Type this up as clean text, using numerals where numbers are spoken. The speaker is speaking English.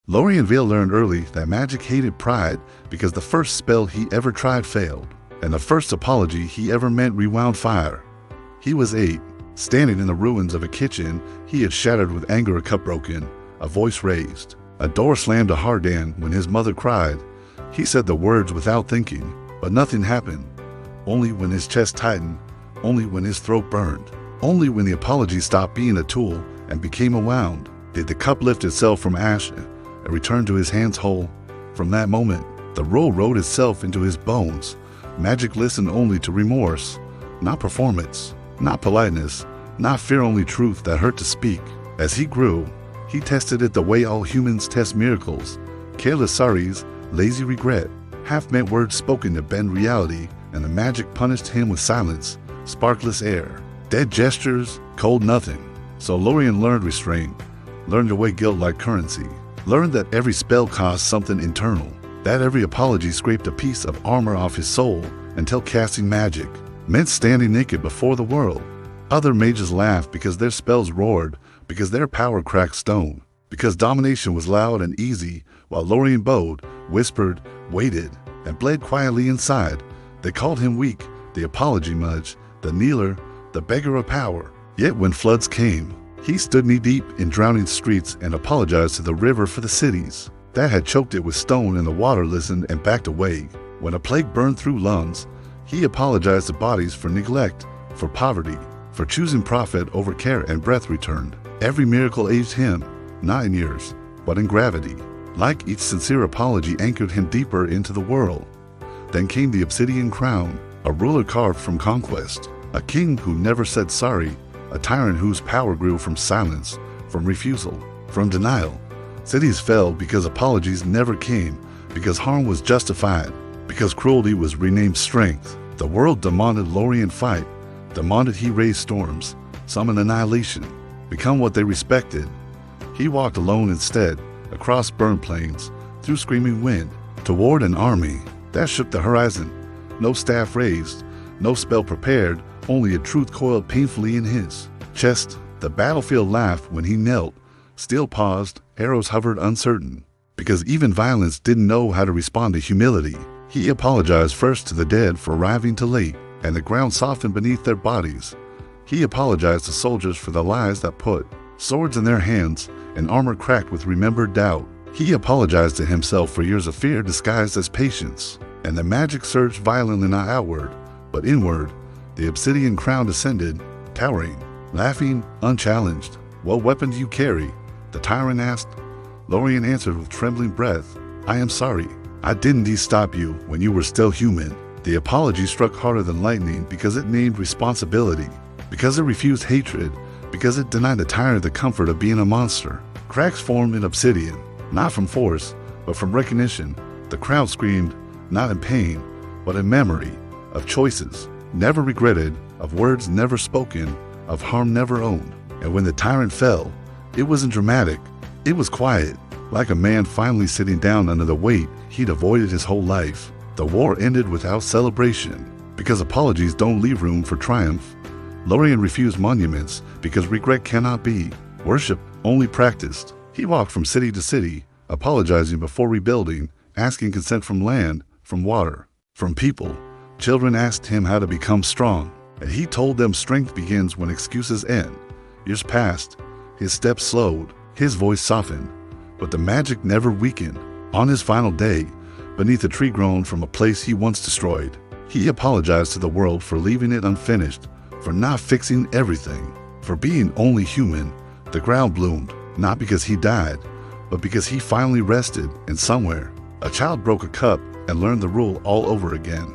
Lorian Vale learned early that magic hated pride because the first spell he ever tried failed, and the first apology he ever meant rewound fire. He was 8, standing in the ruins of a kitchen he had shattered with anger, a cup broken, a voice raised. A door slammed a hard in when his mother cried. He said the words without thinking, but nothing happened. Only when his chest tightened, only when his throat burned, only when the apology stopped being a tool and became a wound, did the cup lift itself from ash and return to his hands whole. From that moment, the roll wrote itself into his bones. Magic listened only to remorse, not performance, not politeness, not fear, only truth that hurt to speak. As he grew, he tested it the way all humans test miracles. Careless sorries, lazy regret, half-meant words spoken to bend reality, and the magic punished him with silence, sparkless air, dead gestures, cold nothing. So Lorian learned restraint, learned to weigh guilt like currency, learned that every spell cost something internal, that every apology scraped a piece of armor off his soul until casting magic meant standing naked before the world. Other mages laughed because their spells roared, because their power cracked stone, because domination was loud and easy, while Lorian bowed, whispered, waited, and bled quietly inside. They called him weak, the apology mudge, the kneeler, the beggar of power. Yet when floods came, he stood knee-deep in drowning streets and apologized to the river for the cities that had choked it with stone, and the water listened and backed away. When a plague burned through lungs, he apologized to bodies for neglect, for poverty, for choosing profit over care, and breath returned. Every miracle aged him, not in years, but in gravity. Like each sincere apology anchored him deeper into the world. Then came the Obsidian Crown, a ruler carved from conquest, a king who never said sorry, a tyrant whose power grew from silence, from refusal, from denial. Cities fell because apologies never came, because harm was justified, because cruelty was renamed strength. The world demanded Lorian fight, demanded he raise storms, summon annihilation, become what they respected. He walked alone instead, across burned plains, through screaming wind, toward an army that shook the horizon. No staff raised, no spell prepared, only a truth coiled painfully in his chest. The battlefield laughed when he knelt, steel paused, arrows hovered uncertain, because even violence didn't know how to respond to humility. He apologized first to the dead for arriving too late, and the ground softened beneath their bodies. He apologized to soldiers for the lies that put swords in their hands and armor cracked with remembered doubt. He apologized to himself for years of fear disguised as patience, and the magic surged violently, not outward, but inward. The Obsidian Crown descended, towering, laughing, unchallenged. "What weapon do you carry?" the tyrant asked. Lorian answered with trembling breath, "I am sorry. I didn't stop you when you were still human." The apology struck harder than lightning because it named responsibility, because it refused hatred, because it denied the tyrant the comfort of being a monster. Cracks formed in obsidian, not from force, but from recognition. The crowd screamed, not in pain, but in memory, of choices never regretted, of words never spoken, of harm never owned. And when the tyrant fell, it wasn't dramatic, it was quiet, like a man finally sitting down under the weight he'd avoided his whole life. The war ended without celebration, because apologies don't leave room for triumph. Lorian refused monuments because regret cannot be worship, only practiced. He walked from city to city, apologizing before rebuilding, asking consent from land, from water, from people. Children asked him how to become strong, and he told them strength begins when excuses end. Years passed, his steps slowed, his voice softened, but the magic never weakened. On his final day, beneath a tree grown from a place he once destroyed, he apologized to the world for leaving it unfinished, for not fixing everything, for being only human. The ground bloomed, not because he died, but because he finally rested, and somewhere, a child broke a cup and learned the rule all over again.